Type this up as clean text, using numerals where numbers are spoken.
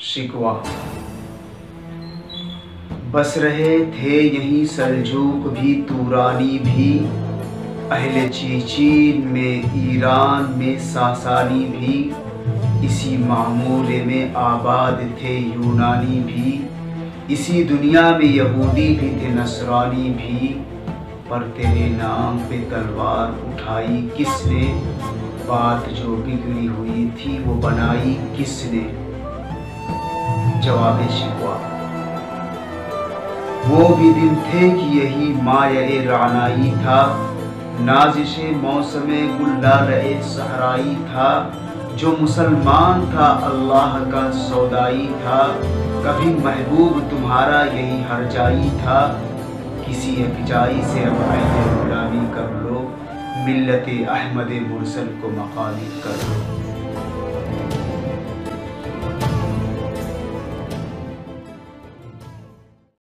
शिकवा। बस रहे थे यहीं सल्जूक भी, तुरानी भी, अहले चीचीन में, ईरान में सासानी भी, इसी मामूले में आबाद थे यूनानी भी, इसी दुनिया में यहूदी भी थे नसरानी भी। पर तेरे नाम पे तलवार उठाई किसने, बात जो बिगड़ी हुई थी वो बनाई किसने। जवाब शिकवा। वो भी दिन थे कि यही माये रानाई था, नाजिशे मौसमे गुलदार-ए सहराई था, जो मुसलमान था अल्लाह का सौदाई था, कभी महबूब तुम्हारा यही हरजाई था। किसी अफजाई से अब आइए गुलामी कर लो, मिल्लत अहमद मुरसल को मकानी कर लो।